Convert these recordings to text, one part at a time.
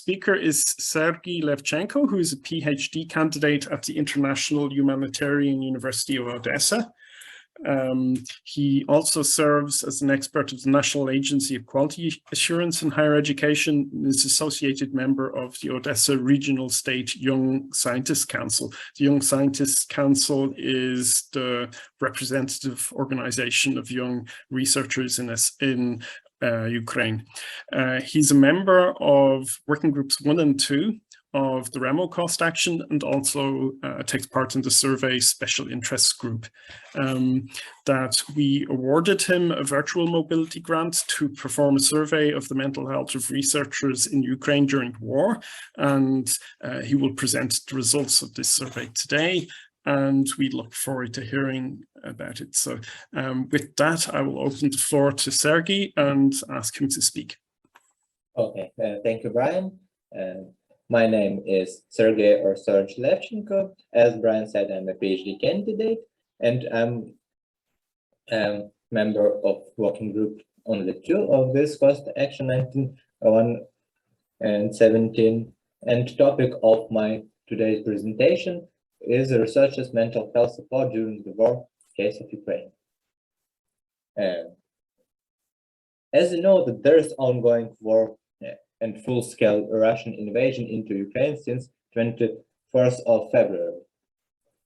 speaker is Serhii Levchenko, who is a PhD candidate at the International Humanitarian University of Odesa. He also serves as an expert of the National Agency of Quality Assurance in Higher Education and is Associated Member of the Odesa Regional State Young Scientists Council. The Young Scientists Council is the representative organization of young researchers in Ukraine. He's a member of working groups 1 and 2 of the ReMO COST Action, and also takes part in the survey special interests group. That we awarded him a virtual mobility grant to perform a survey of the mental health of researchers in Ukraine during the war, and he will present the results of this survey today, and we look forward to hearing about it. So with that, I will open the floor to Serhii and ask him to speak. Okay, thank you, Brian. My name is Serhii or Serhii Levchenko. As Brian said, I'm a PhD candidate, and I'm a member of working group on the 2 of this COST Action 1901 and 17. And topic of my today's presentation is the researchers' mental health support during the war case of Ukraine. As you know, that there is ongoing war and full-scale Russian invasion into Ukraine since 21st of February.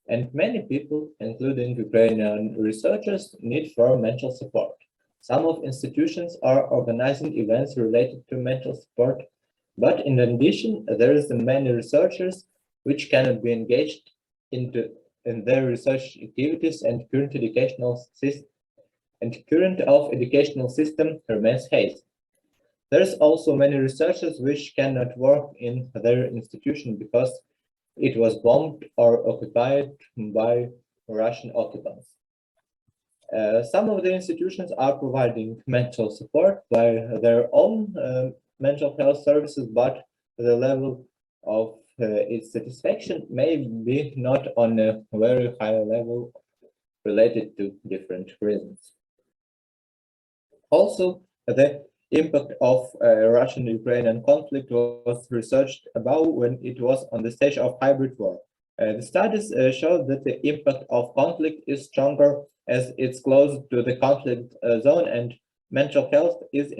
And many people, including Ukrainian researchers, need for mental support. Some of institutions are organizing events related to mental support, but in addition, there is many researchers which cannot be engaged in their research activities, and current educational system remains hazy. There's also many researchers which cannot work in their institution because it was bombed or occupied by Russian occupants. Some of the institutions are providing mental support by their own mental health services, but the level of its satisfaction may be not on a very high level related to different reasons. Also, the impact of Russian-Ukrainian conflict was researched about when it was on the stage of hybrid war. The studies showed that the impact of conflict is stronger as it's close to the conflict zone, and mental health is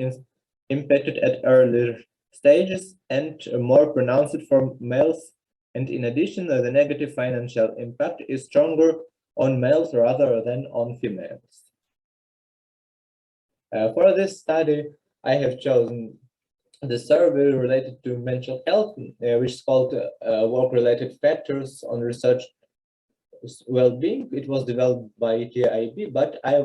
impacted at earlier stages and more pronounced for males. And in addition, the negative financial impact is stronger on males rather than on females. For this study, I have chosen the survey related to mental health, which is called Work-Related Factors on Research Well-Being. It was developed by TIB, but I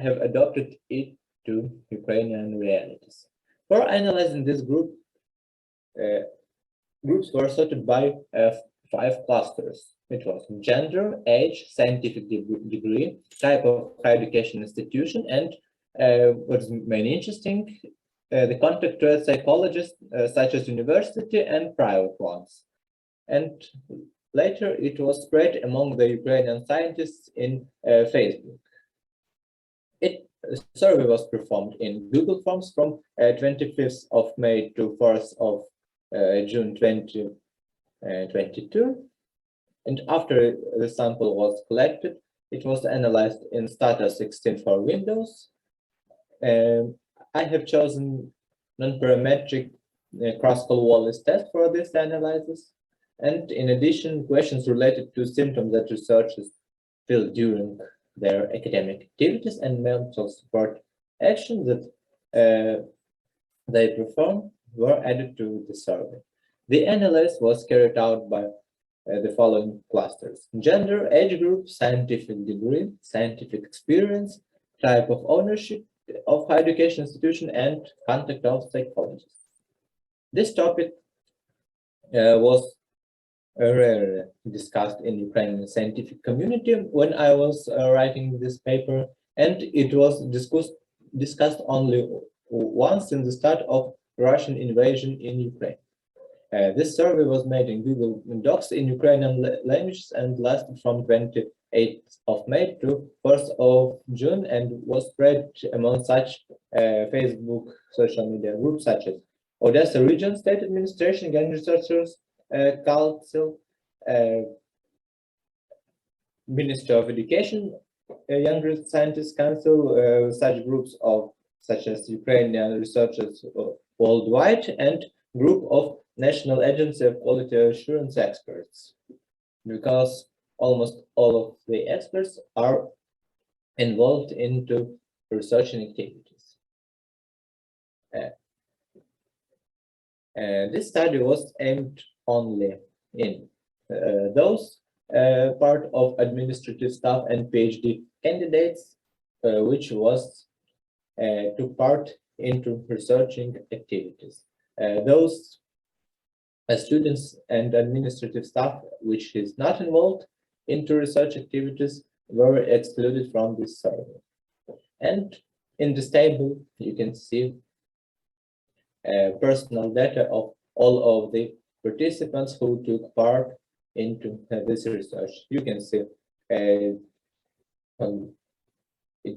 have adopted it to Ukrainian realities. For analyzing this group, groups were sorted by 5 clusters. It was gender, age, scientific degree, type of higher education institution, and what's mainly interesting, the contact to a psychologist, such as university and private ones. And later it was spread among the Ukrainian scientists in Facebook. A survey was performed in Google Forms from 25th of May to 4th of June 2022. And after the sample was collected, it was analyzed in Stata 16 for Windows. I have chosen non-parametric Kruskal-Wallis test for this analysis. And in addition, questions related to symptoms that researchers feel during their academic activities and mental support actions that they perform were added to the survey. The analysis was carried out by the following clusters: gender, age group, scientific degree, scientific experience, type of ownership of higher education institution, and contact of psychologists. This topic was rarely discussed in Ukrainian scientific community when I was writing this paper, and it was discussed only once in the start of Russian invasion in Ukraine. This survey was made in Google Docs in Ukrainian language and lasted from 28th of May to 1st of June and was spread among such Facebook social media groups such as Odesa Region State Administration, Young Researchers Council, Ministry of Education, Young Scientists Council, such groups such as Ukrainian researchers worldwide, and group of National Agency of Quality Assurance experts, because almost all of the experts are involved into researching activities. This study was aimed only in those part of administrative staff and PhD candidates which took part into researching activities. Those students and administrative staff which is not involved into research activities were excluded from this survey. And in this table, you can see personal data of all of the participants who took part into this research. You can see a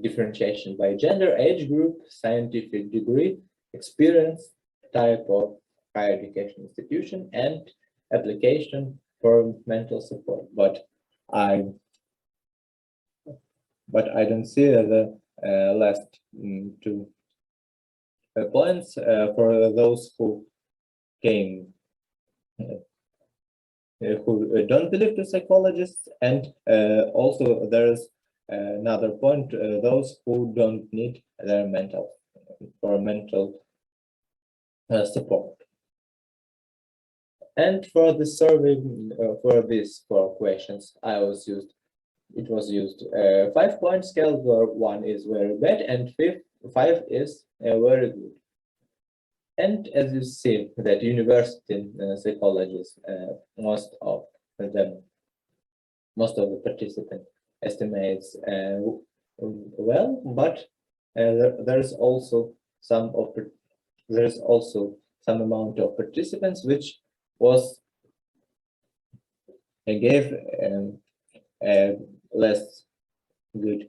differentiation by gender, age group, scientific degree, experience, type of higher education institution, and application for mental support. But I don't see the last two points for those who came, who don't believe to psychologists, and also there's another point, those who don't need their mental support. And for the survey, for these 4 questions, it was used 5-point scale, where 1 is very bad and 5 is very good. And as you see, that university psychologists, most of the participants estimates well, but there's also some amount of participants which gave less good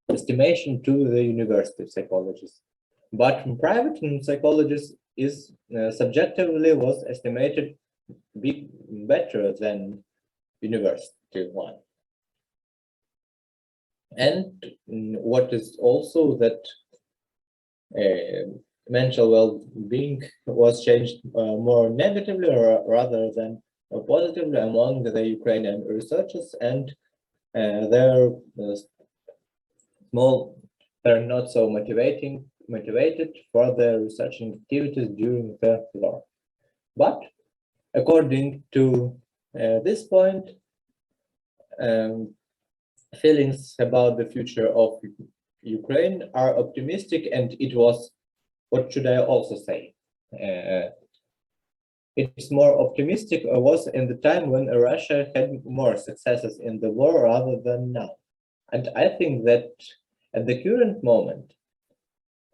estimation to the university psychologists. But private psychologists is subjectively was estimated be better than university one. And what is also that mental well-being was changed more negatively rather than positively among the Ukrainian researchers, and they're not so motivated for their researching activities during the war. But according to this point, feelings about the future of Ukraine are optimistic, and it was, what should I also say? It's more optimistic was in the time when Russia had more successes in the war rather than now. And I think that at the current moment,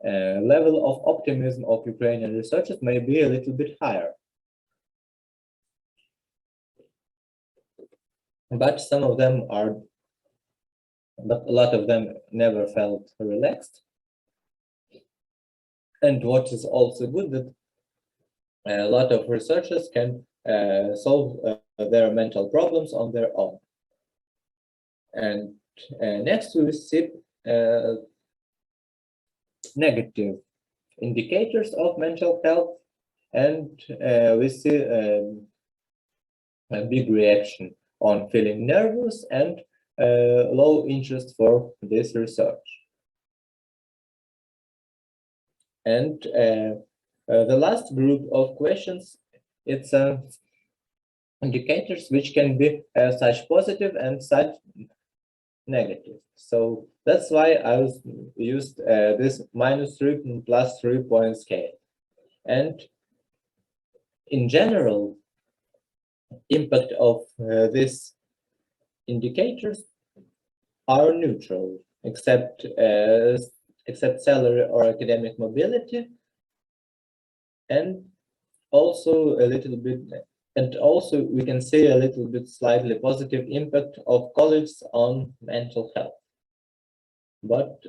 level of optimism of Ukrainian researchers may be a little bit higher. But some of them are, but a lot of them never felt relaxed. And what is also good, that a lot of researchers can solve their mental problems on their own. And next we see negative indicators of mental health, and we see a big reaction on feeling nervous and low interest for this research. And the last group of questions, it's indicators which can be such positive and such negative. So that's why I used this -3 and +3 point scale. And in general, impact of these indicators are neutral, except salary or academic mobility, and also a little bit, and also we can see a little bit slightly positive impact of colleagues on mental health. but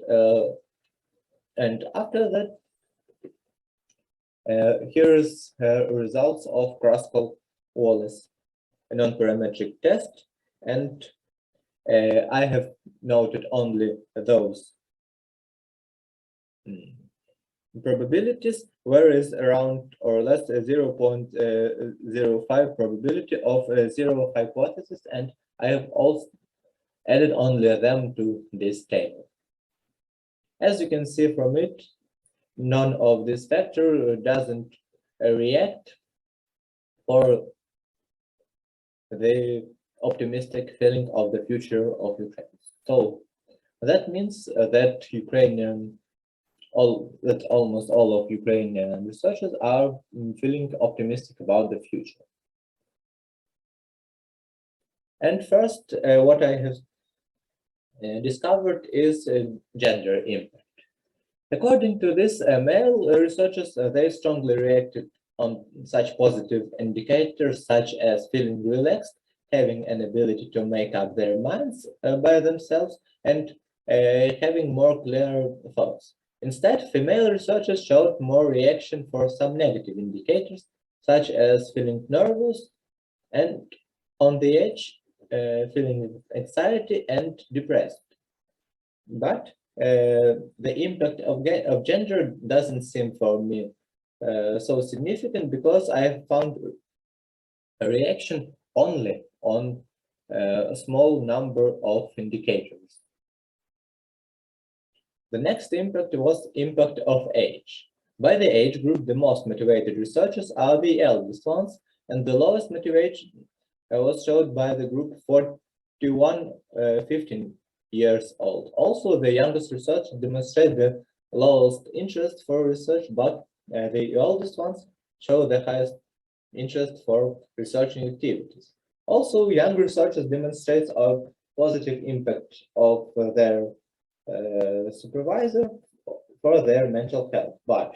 and after that, here's results of Kraskov-Wallace, a non-parametric test, and I have noted only those probabilities, whereas around or less 0.05 probability of zero hypothesis, and I have also added only them to this table. As you can see from it, none of this factor doesn't react for the optimistic feeling of the future of Ukraine. So that means that almost all of Ukrainian researchers are feeling optimistic about the future. And first, what I have discovered is gender impact. According to this, male researchers, they strongly reacted on such positive indicators such as feeling relaxed, having an ability to make up their minds by themselves, and having more clear thoughts. Instead, female researchers showed more reaction for some negative indicators, such as feeling nervous and on the edge, feeling anxiety and depressed. But the impact of gender doesn't seem for me so significant, because I have found a reaction only on a small number of indicators. The next impact was impact of age. By the age group, the most motivated researchers are the eldest ones, and the lowest motivation was showed by the group 41-15 years old. Also, the youngest researchers demonstrate the lowest interest for research, but the oldest ones show the highest interest for researching activities. Also, young researchers demonstrate a positive impact of their supervisor for their mental health, but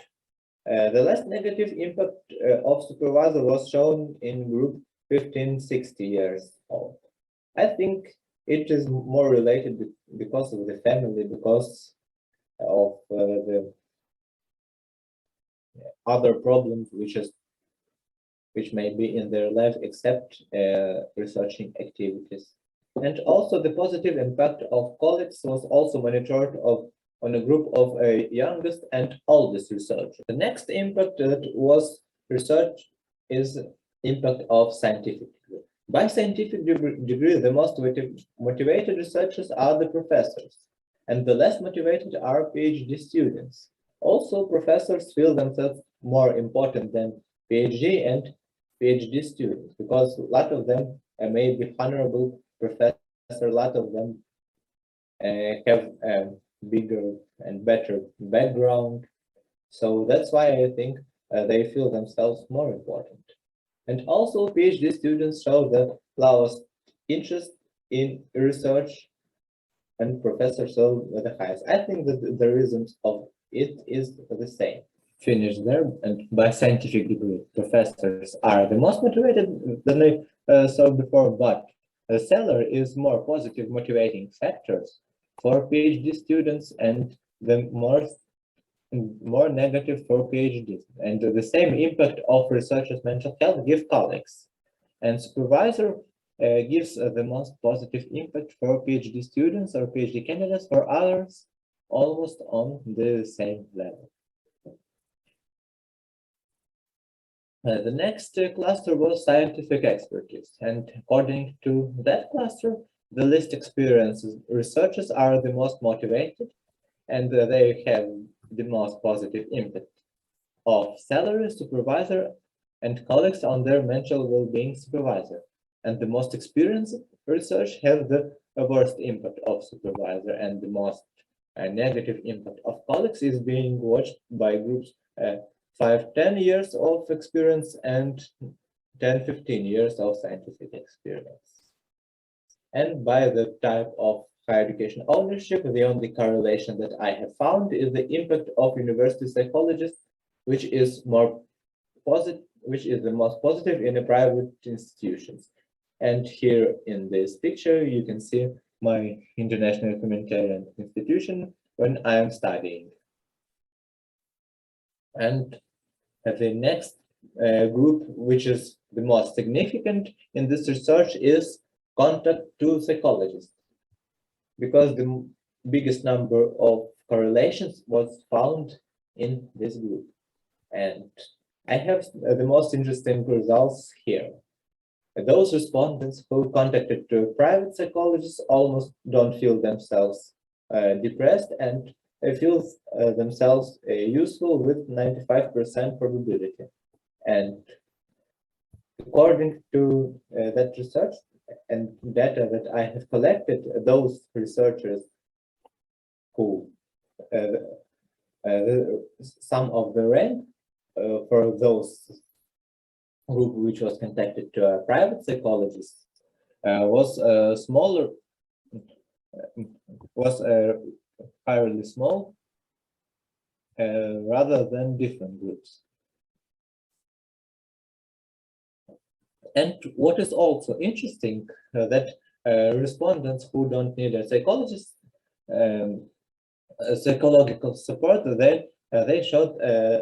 the less negative impact of supervisor was shown in group 15-60 years old. I think it is more related because of the family, because of the other problems which may be in their life except researching activities. And also the positive impact of colleagues was also monitored on a group of youngest and oldest researchers. The next impact that was research is impact of scientific degree. By scientific degree, the most motivated researchers are the professors, and the less motivated are PhD students. Also, professors feel themselves more important than PhD and PhD students, because a lot of them may be honorable professors, a lot of them have a bigger and better background. So that's why I think they feel themselves more important. And also, PhD students show the lowest interest in research, and professors show the highest. I think that the reasons of it is the same. Finish there, and by scientific degree, professors are the most motivated than I saw before, but the salary is more positive motivating factors for PhD students, and the more negative for PhDs. And the same impact of researchers' mental health give colleagues. And supervisor gives the most positive impact for PhD students or PhD candidates, for others almost on the same level. The next cluster was scientific expertise, and according to that cluster, the least experienced researchers are the most motivated, and they have the most positive impact of salary, supervisor, and colleagues on their mental well-being supervisor. And the most experienced research have the worst impact of supervisor, and the most negative impact of colleagues is being watched by groups 5-10 years of experience and 10-15 years of scientific experience. And by the type of higher education ownership, the only correlation that I have found is the impact of university psychologists, which is the most positive in the private institutions. And here in this picture, you can see my International Humanitarian institution when I am studying. And the next group, which is the most significant in this research, is contact to psychologists, because the biggest number of correlations was found in this group. And I have the most interesting results here. Those respondents who contacted to private psychologists almost don't feel themselves depressed and feel themselves useful with 95% probability. And according to that research and data that I have collected, those researchers who some of the rank for those group which was contacted to a private psychologist was smaller, was fairly small, rather than different groups. And what is also interesting that respondents who don't need a psychologist, psychological support, they showed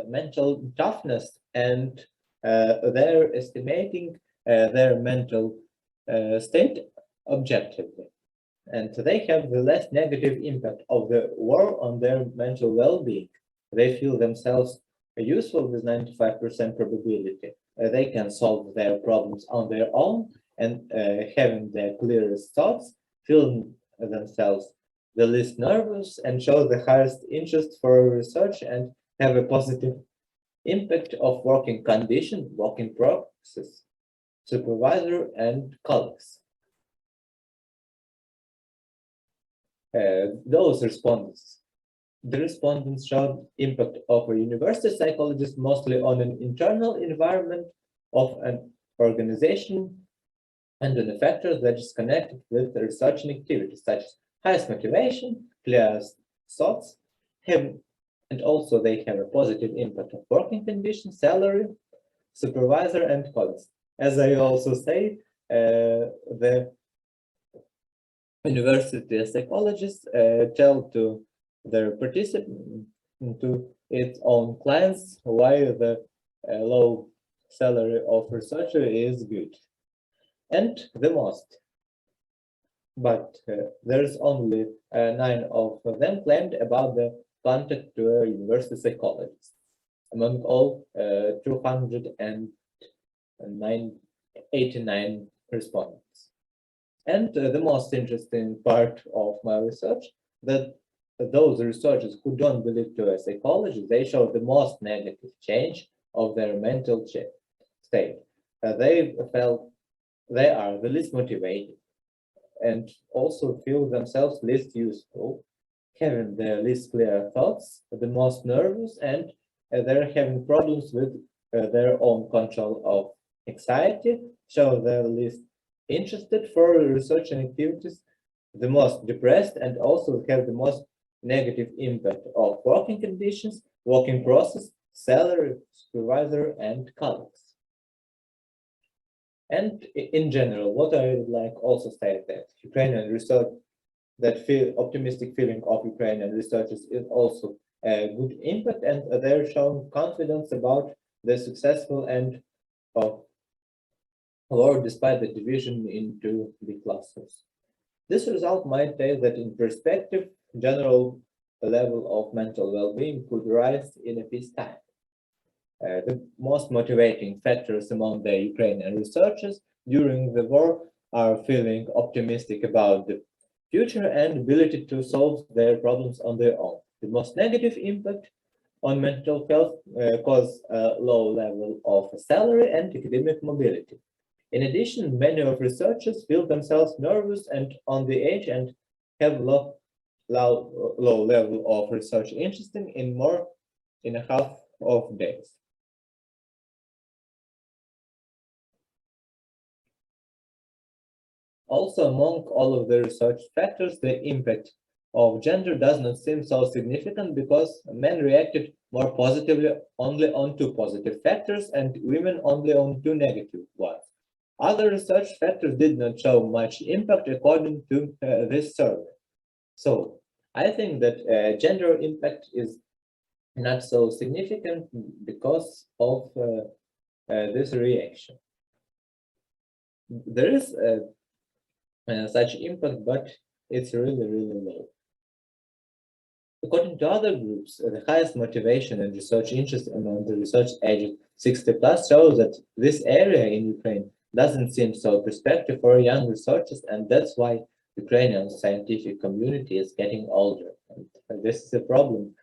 mental toughness, and they're estimating their mental state objectively, and they have the less negative impact of the war on their mental well-being. They feel themselves useful with 95% probability. They can solve their problems on their own, and having their clearest thoughts, feel themselves the least nervous, and show the highest interest for research, and have a positive impact of working condition, working process, supervisor, and colleagues. Those respondents, the respondents showed impact of a university psychologist mostly on an internal environment of an organization and on the factors that is connected with the research activities, such as highest motivation, clear thoughts, and also they have a positive impact of working conditions, salary, supervisor, and colleagues. As I also say, the university psychologists tell to their participants, to its own clients, why the low salary of researcher is good. And the most. But there's only 9 of them claimed about the contact to a university psychologist among all 289 respondents. And the most interesting part of my research, that those researchers who don't believe to a psychologist, they show the most negative change of their mental state. They felt they are the least motivated and also feel themselves least useful, having the least clear thoughts, the most nervous, and they're having problems with their own control of anxiety, so they're least interested for research and activities, the most depressed, and also have the most negative impact of working conditions, working process, salary, supervisor, and colleagues. And in general, what I would like also say that Ukrainian research, that optimistic feeling of Ukrainian researchers is also a good impact, and they're showing confidence about the successful end of war despite the division into the clusters. This result might say that in perspective, general level of mental well-being could rise in a peacetime. The most motivating factors among the Ukrainian researchers during the war are feeling optimistic about the future and ability to solve their problems on their own. The most negative impact on mental health cause a low level of salary and academic mobility. In addition, many of researchers feel themselves nervous and on the edge and have low level of research interest in more in a half of days. Also, among all of the research factors, the impact of gender does not seem so significant because men reacted more positively only on 2 positive factors and women only on 2 negative ones. Other research factors did not show much impact according to this survey. So I think that gender impact is not so significant because of this reaction. There is such impact, but it's really, really low. According to other groups, the highest motivation and research interest among the research aged 60 plus shows that this area in Ukraine doesn't seem so prospective for young researchers, and that's why Ukrainian scientific community is getting older. And this is a problem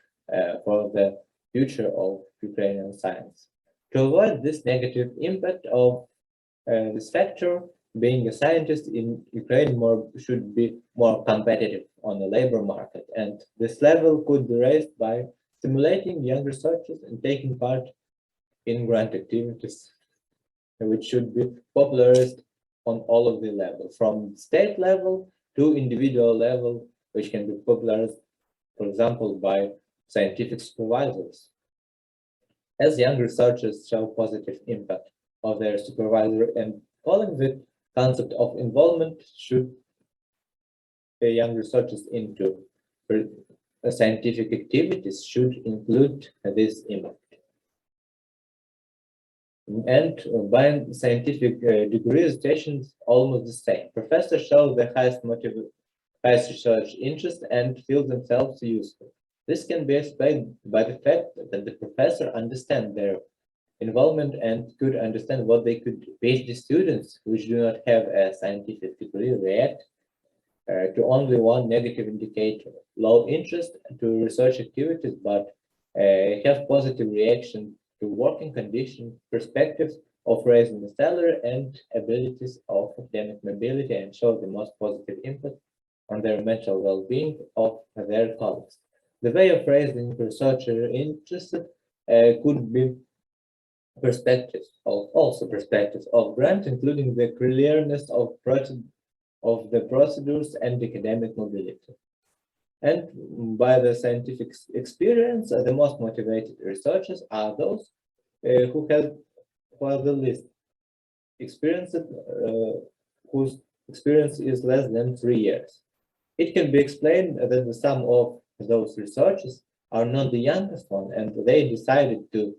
for the future of Ukrainian science. To avoid this negative impact of this factor, being a scientist in Ukraine should be more competitive on the labor market, and this level could be raised by stimulating young researchers and taking part in grant activities, which should be popularized on all of the levels, from state level to individual level, which can be popularized, for example, by scientific supervisors. As young researchers show positive impact of their supervisor and calling the concept of involvement should young researchers into scientific activities should include this impact. And by scientific degree stations almost the same. Professors show the highest research interest and feel themselves useful. This can be explained by the fact that the professor understands their involvement and could understand what they could PhD students which do not have a scientific degree react to only one negative indicator, low interest to research activities, but have positive reaction to working conditions, perspectives of raising the salary and abilities of academic mobility, and show the most positive impact on their mental well-being of their colleagues. The way of raising researcher interest could be perspectives of grant, including the clearness of the procedures and academic mobility. And by the scientific experience, the most motivated researchers are those who have the least experience, whose experience is less than 3 years. It can be explained that the sum of those researchers are not the youngest one, and they decided to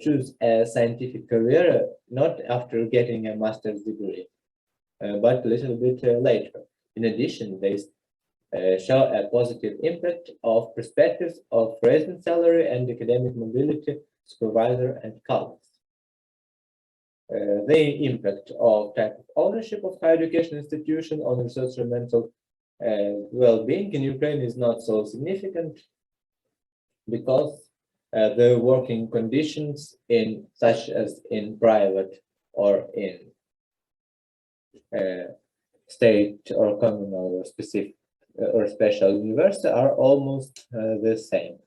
choose a scientific career not after getting a master's degree, but a little bit later. In addition, they show a positive impact of perspectives of raising salary and academic mobility, supervisor and colleagues. The impact of type of ownership of higher education institution on researcher mental well-being in Ukraine is not so significant because the working conditions in such as in private or in state or communal or specific or special university are almost the same.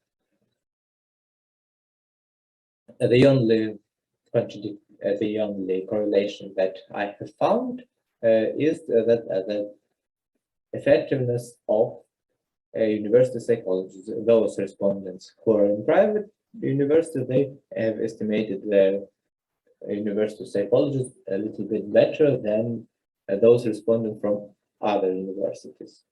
The only correlation that I have found is that the effectiveness of university psychologists, those respondents who are in private university, they have estimated their university psychologists a little bit better than those responding from other universities.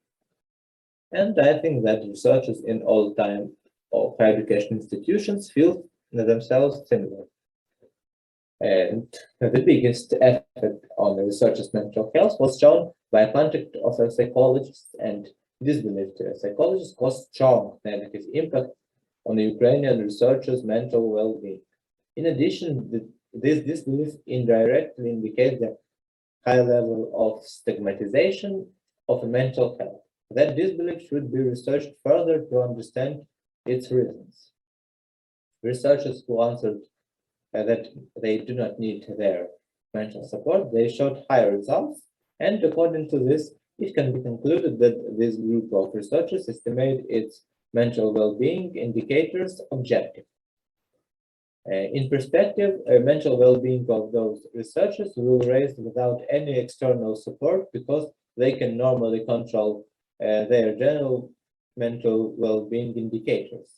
And I think that researchers in all time of higher education institutions feel themselves similar. And the biggest effect on the researchers' mental health was shown by contact of a psychologist, and disbelief to a psychologist caused strong negative impact on the Ukrainian researchers' mental well-being. In addition, this disbelief indirectly indicates the high level of stigmatization of mental health. That disbelief should be researched further to understand its reasons. Researchers who answered that they do not need their mental support, they showed higher results, and according to this, it can be concluded that this group of researchers estimate its mental well-being indicators objective. In perspective, mental well-being of those researchers will raise without any external support because they can normally control their general mental well-being indicators.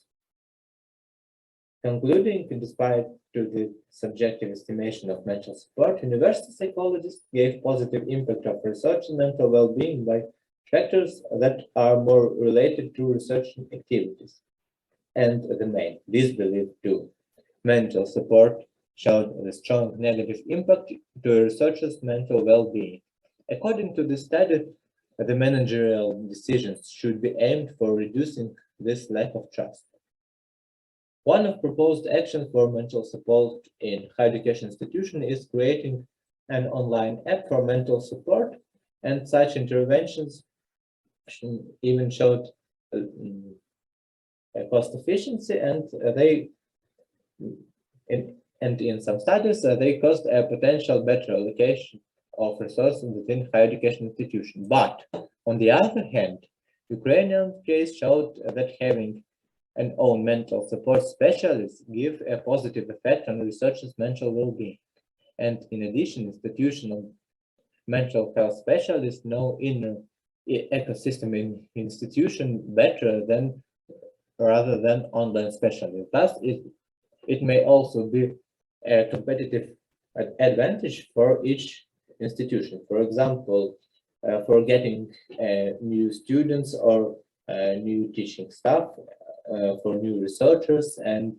Concluding, despite to the subjective estimation of mental support, university psychologists gave positive impact of research on mental well-being by factors that are more related to research activities. And the main disbelief too. Mental support showed a strong negative impact to researchers' mental well-being. According to the study, the managerial decisions should be aimed for reducing this lack of trust. One of proposed actions for mental support in higher education institutions is creating an online app for mental support, and such interventions even showed cost efficiency, and in some studies they caused a potential better allocation of resources within higher education institutions. But on the other hand, Ukrainian case showed that having an own mental support specialist give a positive effect on researchers' mental well-being. And in addition, institutional mental health specialists know inner ecosystem in institution better than rather than online specialists. Thus, it may also be a competitive advantage for each institution. For example, for getting new students or new teaching staff, for new researchers, and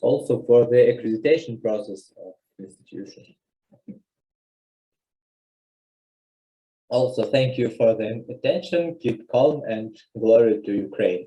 also for the accreditation process of the institution. Also, thank you for the attention. Keep calm and glory to Ukraine.